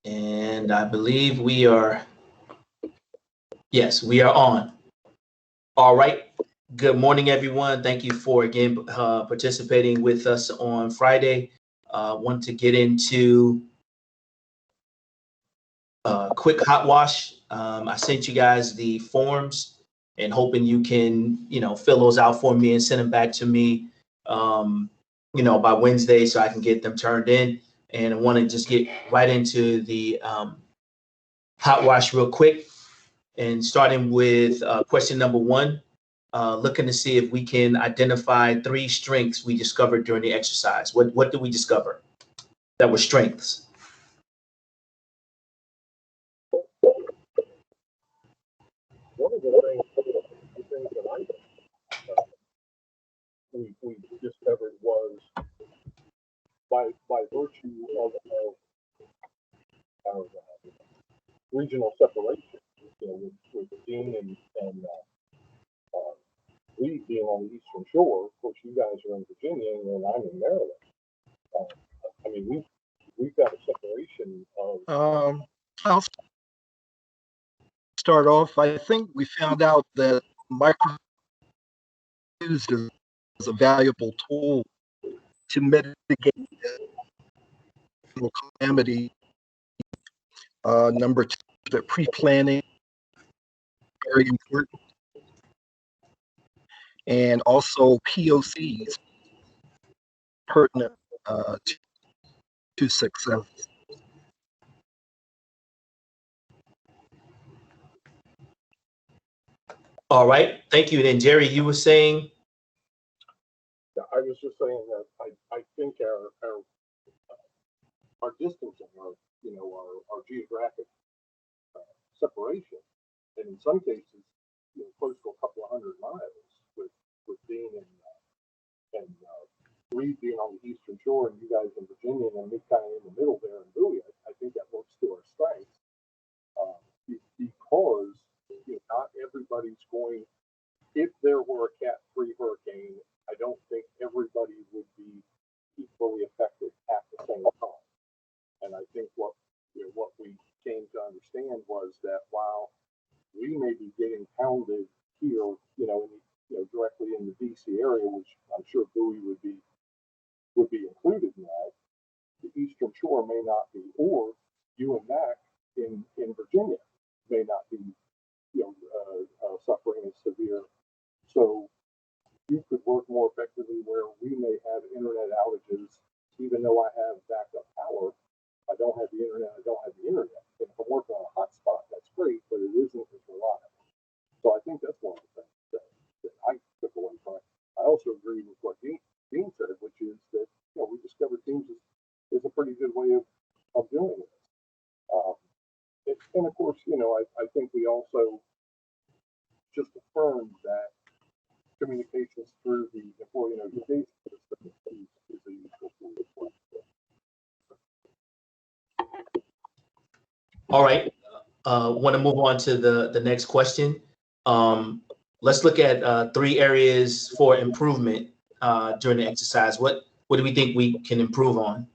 And I believe we are, yes, we are on. All right. Good morning, everyone. Thank you for again participating with us on Friday. Want to get into a quick hot wash. I sent you guys the forms and hoping you can, fill those out for me and send them back to me, by Wednesday so I can get them turned in. And I want to just get right into the hot wash real quick and starting with question number one, looking to see if we can identify 3 strengths we discovered during the exercise. What did we discover that were strengths? One of the things that we discovered was by virtue of our regional separation, with Dean and Lee being on the Eastern Shore. Of course, you guys are in Virginia, and I'm in Maryland. I mean, we've got a separation of. I'll start off. I think we found out that micro used as a valuable tool to mitigate calamity. Number 2, that pre-planning very important, and also POCs pertinent to success. All right, thank you. Then Jerry, you were saying? I was just saying that I think our distance and our geographic separation, and in some cases, close to a couple of hundred miles, with Dean and Reed being on the Eastern Shore and you guys in Virginia, and me kind of in the middle there in Bowie. I think that works to our strengths, because not everybody's going. If there were a Cat 3 hurricane, I don't think everybody would be equally affected at the same time. And I think what we came to understand was that while we may be getting pounded here, directly in the DC area, which I'm sure Bowie would be included in that, the Eastern Shore may not be, or you and Mac in Virginia may not be, suffering as severe. So you could work more effectively where we may have internet outages, even though I have backup power. I don't have the internet. If I'm working on a hotspot, that's great, but it isn't as reliable. So I think that's one of the things that I took away from it. I also agree with what Dean said, which is that we discovered Teams is a pretty good way of doing this. And of course, I think we also just affirmed that communications through the employee notification system is a useful tool as well. All right. Want to move on to the next question. Let's look at 3 areas for improvement during the exercise. What do we think we can improve on?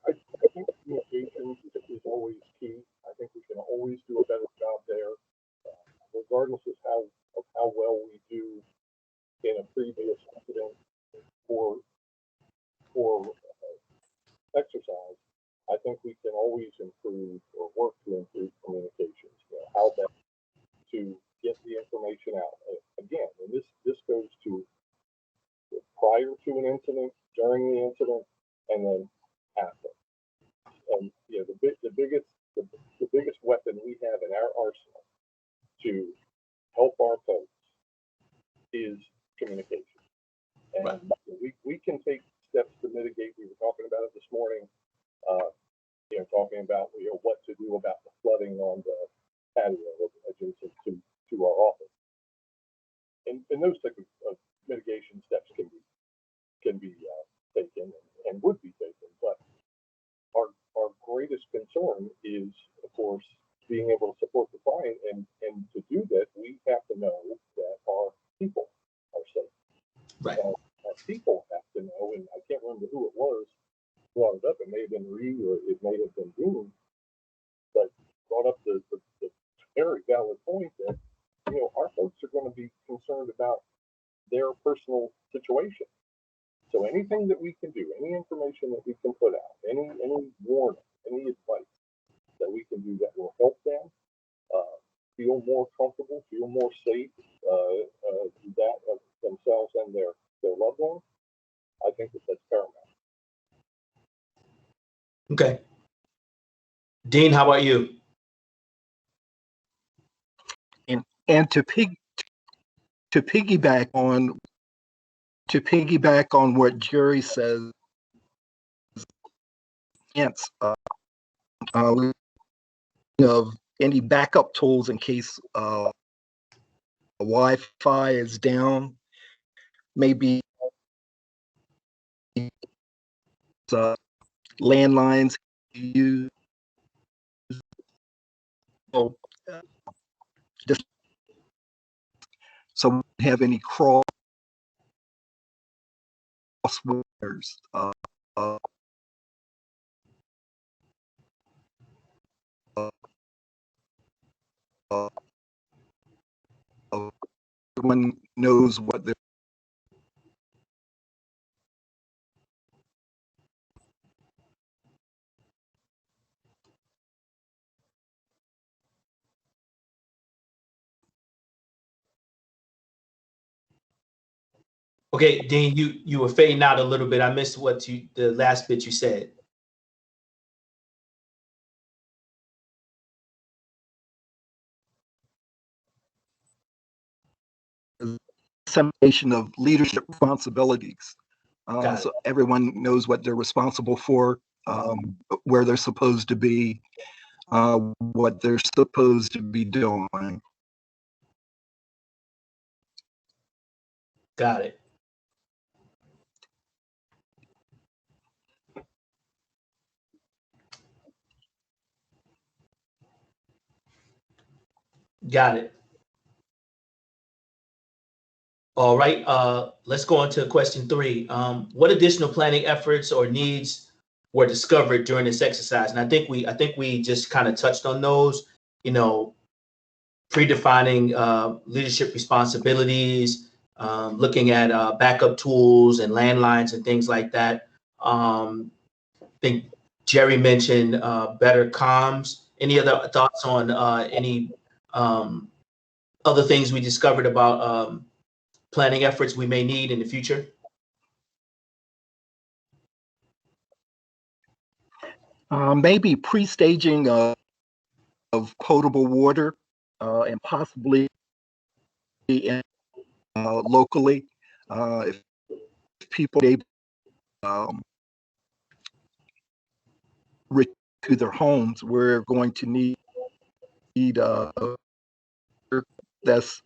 I think communications is always key. I think we can always do a better job there, regardless of how well we do in a previous incident or exercise. I think we can always improve or work to improve communications. How best to get the information out. Again, and this goes to prior to an incident, during the incident, and then after. And the biggest weapon we have in our arsenal to help our folks is communication. And right. we can take steps to mitigate. We were talking about it this morning. Talking about what to do about the flooding on the patio adjacent to our office. And those type of mitigation steps can be taken and would be taken. But our greatest concern is, of course, being able to support the client, and to do that, we have to know that our people are safe. Right. And our people have to know, and I can't remember who it was brought it up. It may have been Reed or it may have been Dean, but brought up the very valid point that, you know, our folks are going to be concerned about their personal situation. So anything that we can do, any information that we can put out, any warning, any advice that we can do that will help them feel more comfortable, feel more safe, that of themselves and their loved ones, I think that that's paramount. Okay. Dean, how about you? And to piggyback on what Jerry says, of any backup tools in case Wi-Fi is down, maybe landlines use. Just so we don't have any crosswires. Everyone knows what they're. Okay, Dean, you were fading out a little bit. I missed the last bit you said. Dissemination of leadership responsibilities. So it. everyone knows what they're responsible for, where they're supposed to be, what they're supposed to be doing. Got it. Got it. All right, let's go on to question 3. What additional planning efforts or needs were discovered during this exercise? And I think we just kind of touched on those, you know, predefining leadership responsibilities, looking at backup tools and landlines and things like that. I think Jerry mentioned better comms. Any other thoughts on any other things we discovered about planning efforts we may need in the future? Maybe pre-staging of potable water, and possibly locally, if people are able to their homes, we're going to need that's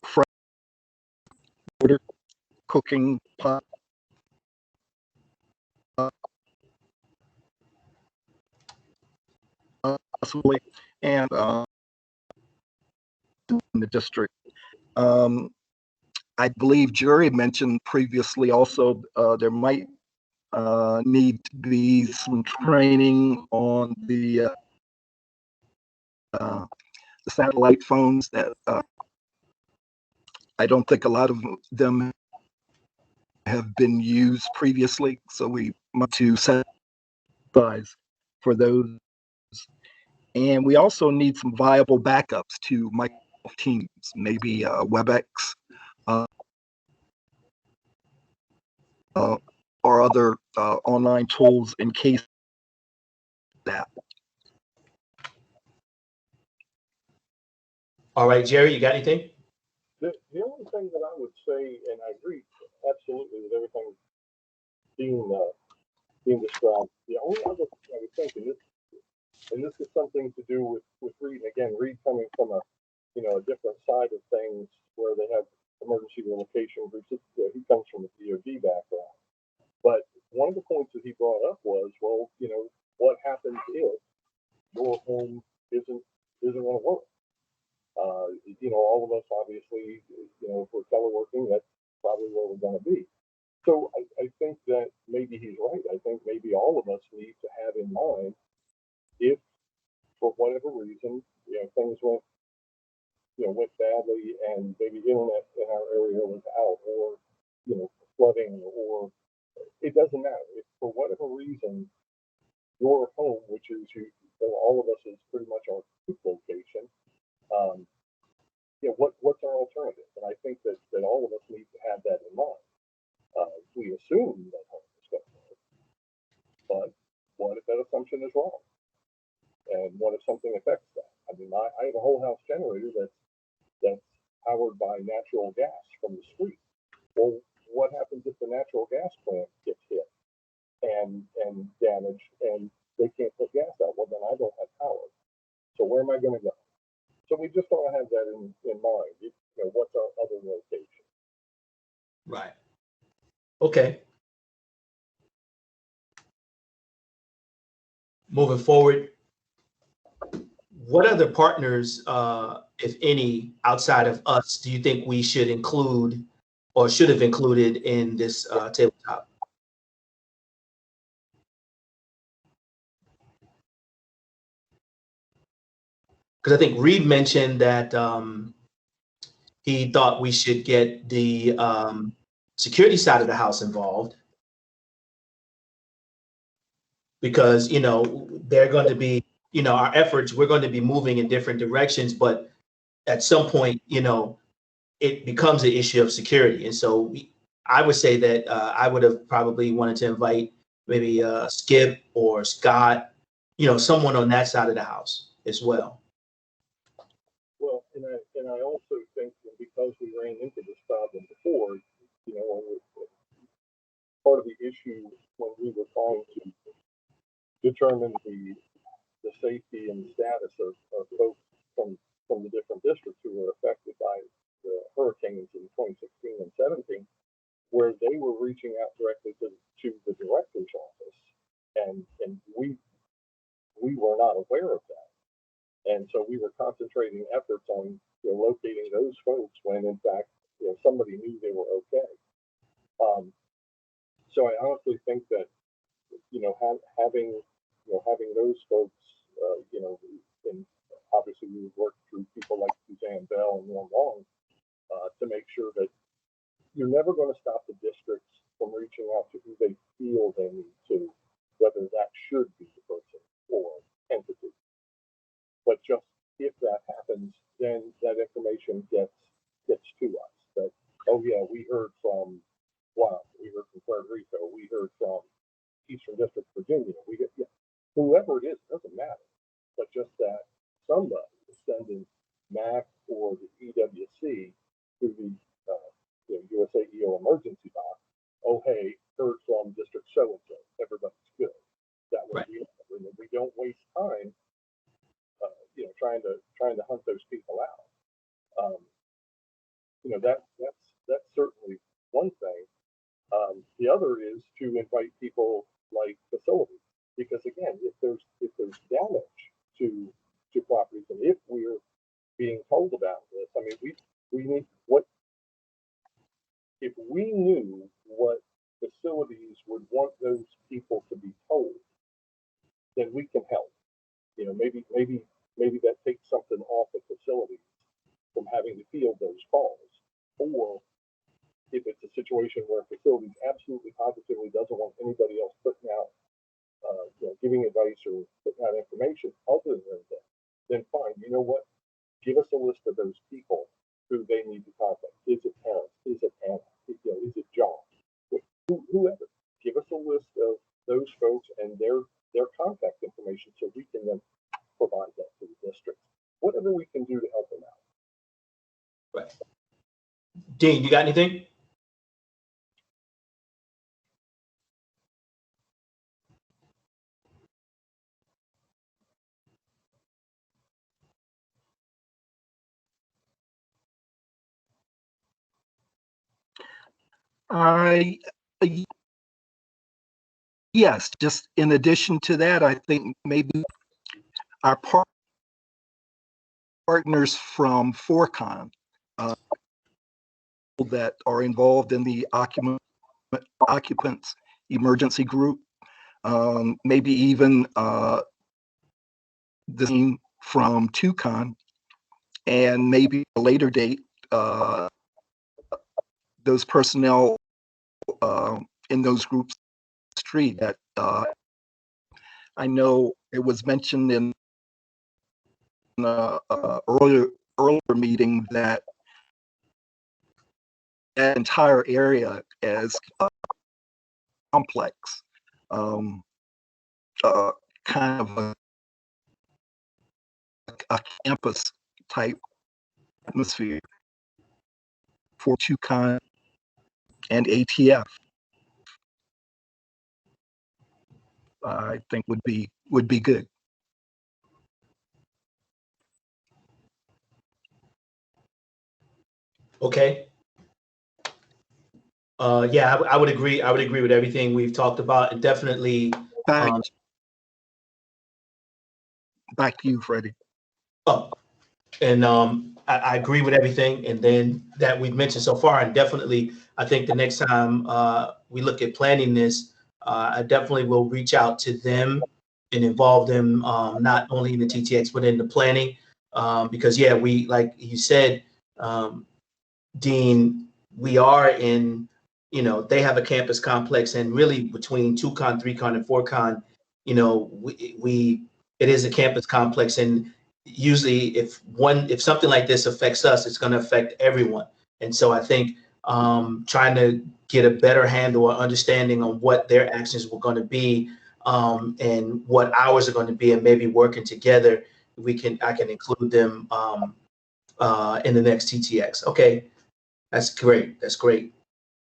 fresh water, cooking pot, possibly, and in the district. I believe Jerry mentioned previously also there might need to be some training on the satellite phones that I don't think a lot of them have been used previously, so we want to set size for those. And we also need some viable backups to Microsoft Teams, maybe WebEx, or other online tools in case that. All right, Jerry, you got anything? The only thing that I would say, and I agree absolutely with everything being described, the only other thing I was thinking, and this is something to do with Reed, and again, Reed coming from a different side of things where they have emergency relocation groups. He comes from a DoD background. But one of the points that he brought up was, well, what happens if your home isn't going to work? All of us obviously, if we're teleworking, that's probably where we're going to be. So I think that maybe he's right. I think maybe all of us need to have in mind, if for whatever reason, things went badly, and maybe internet in our area was out, or flooding, or it doesn't matter. If for whatever reason your home, which is all of us is pretty much our location, um, what's our alternative? And I think that all of us need to have that in mind. We assume that home is going to work, but what if that assumption is wrong? And what if something affects that? I mean, I have a whole house generator that's powered by natural gas from the street. Well, what happens if the natural gas plant gets hit and damaged, and they can't put gas out? Well, then I don't have power. So where am I going to go? So we just want to have that in mind. What's our other location? Right. Okay. Moving forward, what other partners, if any, outside of us, do you think we should include or should have included in this tabletop? Because I think Reed mentioned that he thought we should get the security side of the house involved, because they're going to be, our efforts, we're going to be moving in different directions, but at some point, it becomes an issue of security. And so I would say that I would have probably wanted to invite maybe Skip or Scott, someone on that side of the house as well. Well, and I also think that because we ran into this problem before, part of the issue when we were trying to determine the safety and status of folks from the different districts who were affected by the hurricanes in 2016 and 17, where they were reaching out directly to the director's office, and we were not aware of that. And so we were concentrating efforts on locating those folks when in fact somebody knew they were okay. So I honestly think that having those folks, and obviously we would work through people like Suzanne Bell and Norm Long to make sure that you're never going to stop the districts from reaching out to who they feel they need to, whether that should be the person or entity. But just if that happens, then that information gets to us. That, oh yeah, we heard from we heard from Puerto Rico, we heard from Eastern District, Virginia. Whoever it is, it doesn't matter. But just that somebody is sending MAC or the EWC to the USAEO emergency box. Oh hey, heard from District so and so. Everybody's good. That way, right. we don't waste time. Trying to hunt those people out. That's certainly one thing. The other is to invite people like facilities, because again, if there's damage to properties, and if we're being told about this, I mean, we need what if we knew what facilities would want those people to be told, then we can help. Maybe that takes something off of facilities from having to field those calls. Or if it's a situation where facilities absolutely positively doesn't want anybody else putting out, giving advice or putting out information other than that, then fine. You know what? Give us a list of those people who they need to contact. Is it parents? Is it Anna? Is it John? Whoever. Give us a list of those folks and their contact information so we can then provide that to the district. Whatever we can do to help them out. Right. Dean, you got anything? Yes, just in addition to that, I think maybe our partners from Forcon that are involved in the occupancy occupants emergency group, maybe even the team from Tucon, and maybe a later date, those personnel in those groups street that I know it was mentioned in earlier meeting that that entire area is complex, um, kind of a campus type atmosphere for Tucon and ATF. I think would be good. Okay. Yeah, I would agree. I would agree with everything we've talked about, and definitely. Back to you, Freddie. Oh, and I agree with everything, and then that we've mentioned so far, and definitely, I think the next time we look at planning this, I definitely will reach out to them and involve them, not only in the TTX but in the planning, because yeah, we, like you said, Dean, we are in, you know, they have a campus complex, and really between 2Con, 3Con, and 4Con, you know, we it is a campus complex, and usually if something like this affects us, it's going to affect everyone. And so I think trying to get a better handle or understanding on what their actions were going to be, and what ours are going to be, and maybe working together, I can include them in the next TTX. Okay. That's great. That's great.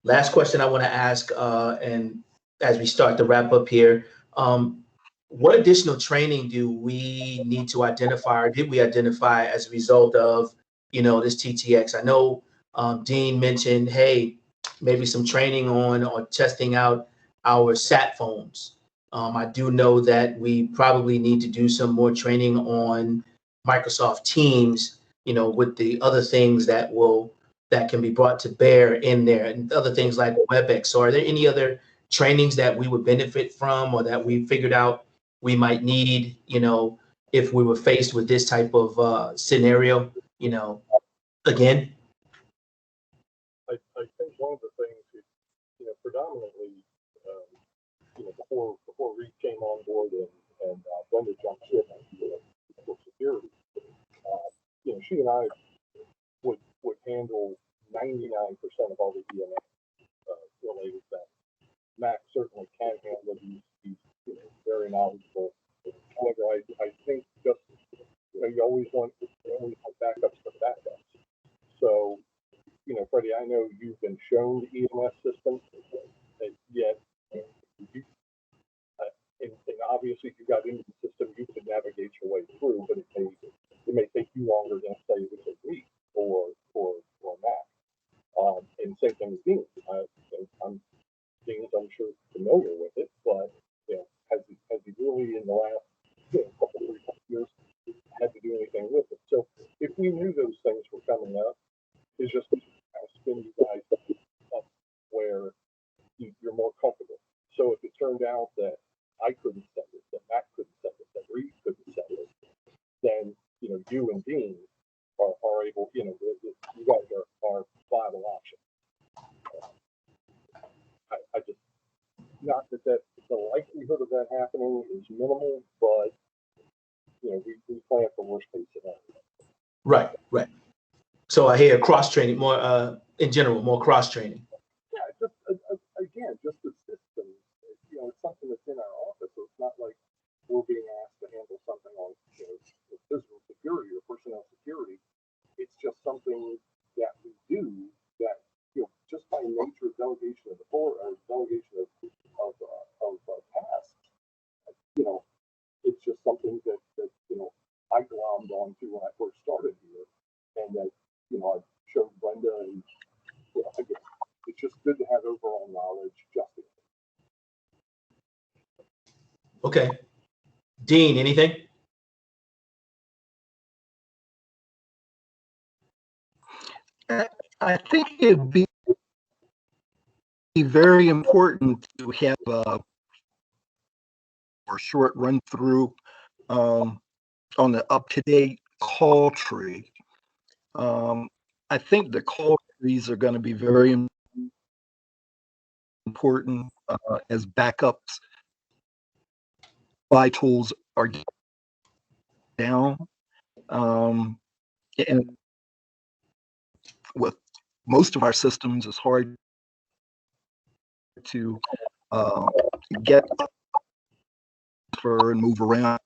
Last question I want to ask, and as we start to wrap up here, what additional training do we need to identify, or did we identify as a result of, you know, this TTX? I know Dean mentioned, hey, maybe some training on or testing out our sat phones. I do know that we probably need to do some more training on Microsoft Teams, you know, with the other things that can be brought to bear in there, and other things like WebEx. So are there any other trainings that we would benefit from, or that we figured out we might need, you know, if we were faced with this type of scenario, you know, again? I think one of the things is, you know, predominantly, you know, before Reed came on board and Brenda jumped ship for security, you know, she and I would handle 99% of all the EMS related things. Max certainly can handle these, you know, very knowledgeable. However, I think just, you know, you always want backups for backups. So, you know, Freddie, I know you've been shown the EMS system, and yet, you, and obviously, if you got into the system, you could navigate your way through, but it may take you longer than, say, it would take me or Mac. And same thing with Dean. Dean's, I'm sure, familiar with it, but, you know, has he really in the last, you know, couple, 3 years had to do anything with it? So if we knew those things were coming up, it's just kind of spin you guys up where you're more comfortable. So if it turned out that I couldn't send it, that Mac couldn't send it, that Reed couldn't send it, then, you know, you and Dean are able, you know, you guys are viable options. I just, not that the likelihood of that happening is minimal, but, you know, we plan for worst case scenario. Right, right. So I hear cross training more, in general, more cross training. Yeah, just again, just the system. You know, it's something that's in our office, so it's not like we're being asked to handle something on, you know, physical security or personnel security. It's just something that we do that, you know, just by nature of delegation of authority or delegation of tasks. You know, it's just something that you know I glommed onto when I first started here, and that, you know, I showed Brenda, and, you know, again, it's just good to have overall knowledge. Just Okay. Dean, anything? I think it'd be very important to have a short run through on the up-to-date call tree. I think the call trees are going to be very important as backups. Fly tools are down, and with most of our systems, it's hard to get for and move around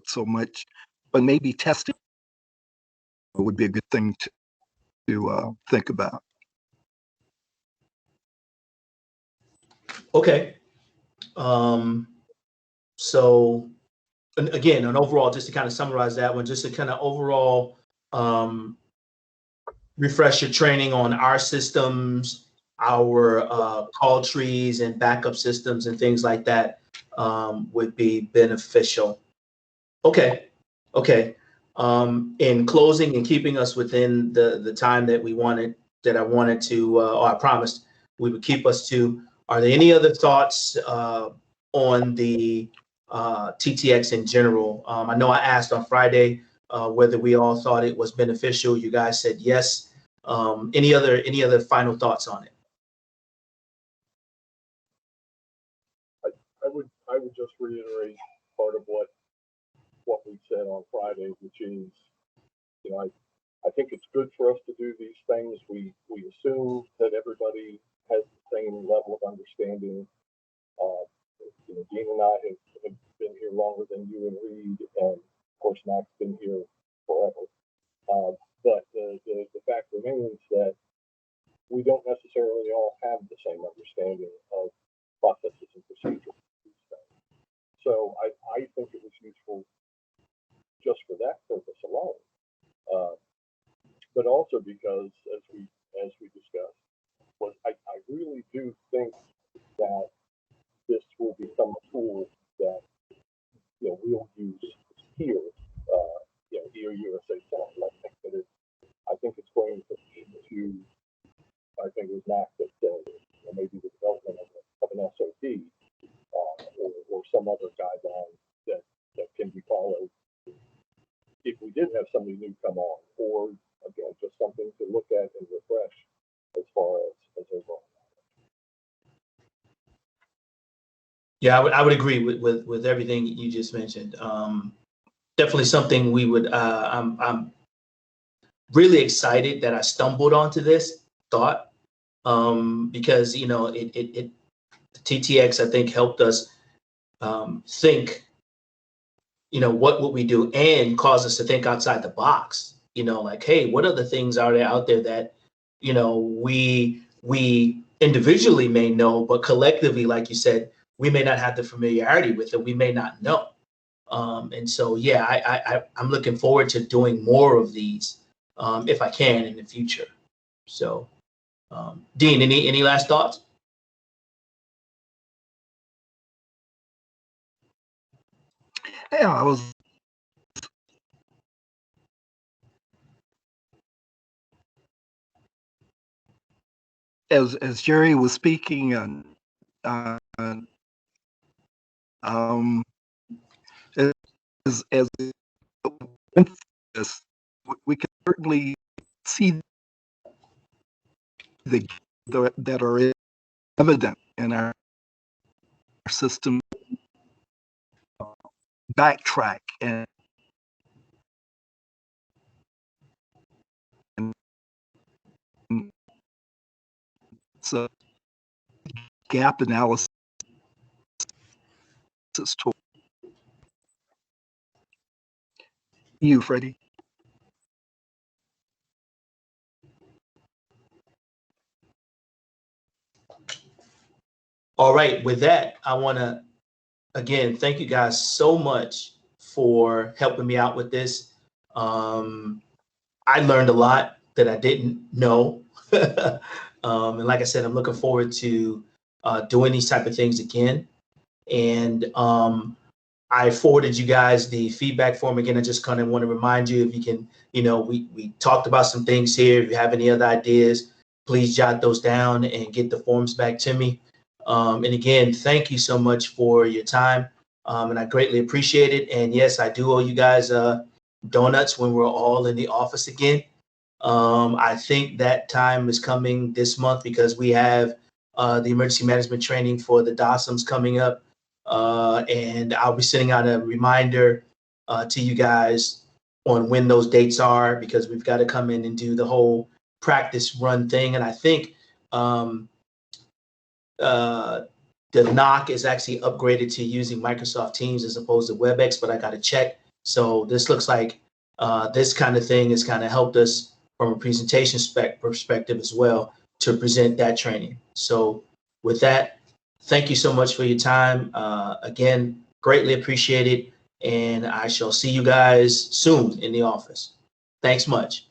so much, but maybe testing would be a good thing to think about. Okay. So again, an overall, just to kind of summarize that one, just to kind of overall refresh your training on our systems, our call trees and backup systems and things like that would be beneficial. Okay. Okay. In closing and keeping us within the time that we wanted, that I wanted to, or I promised we would keep us to, are there any other thoughts on the TTX in general? I know I asked on Friday whether we all thought it was beneficial. You guys said yes. Any other final thoughts on it? I would just reiterate part of what we said on Friday, which is, you know, I think it's good for us to do these things. We assume that everybody has the same level of understanding. You know, Dean and I have been here longer than you and Reed, and of course Mac's been here forever. But the fact remains that we don't necessarily all have the same understanding of processes and procedures. So I think it was useful just for that purpose alone, but also because, as we discussed, I really do think that this will become a tool that, you know, we'll use here, you know, here USA South. I think it's going to lead to, I think it was Mac that said, you know, maybe the development of an SOP or some other guideline that can be followed if we did have somebody new come on, or again, just something to look at and refresh as far as overall. Yeah, I would agree with everything you just mentioned. Definitely something we would. I'm really excited that I stumbled onto this thought because, you know, the TTX, I think, helped us think, you know, what would we do, and cause us to think outside the box. You know, like, hey, what other things are there out there that, you know, we individually may know, but collectively, like you said, we may not have the familiarity with it. We may not know. And so, yeah, I'm looking forward to doing more of these if I can in the future. So, Dean, any last thoughts? Yeah, I was as Jerry was speaking, and as this, we can certainly see that are evident in our system. Backtrack and so gap analysis tool. You, Freddie. All right, with that, I want to, again, thank you guys so much for helping me out with this. I learned a lot that I didn't know. And like I said, I'm looking forward to doing these type of things again. And I forwarded you guys the feedback form again. I just kind of want to remind you, if you can, you know, we talked about some things here. If you have any other ideas, please jot those down and get the forms back to me. And again, thank you so much for your time. And I greatly appreciate it. And yes, I do owe you guys donuts when we're all in the office again. I think that time is coming this month because we have the emergency management training for the DOSMs coming up. And I'll be sending out a reminder to you guys on when those dates are, because we've got to come in and do the whole practice run thing. And I think the NOC is actually upgraded to using Microsoft Teams as opposed to WebEx, but I got to check. So this looks like this kind of thing has kind of helped us from a presentation perspective as well to present that training. So with that, thank you so much for your time. Again, greatly appreciate it. And I shall see you guys soon in the office. Thanks much.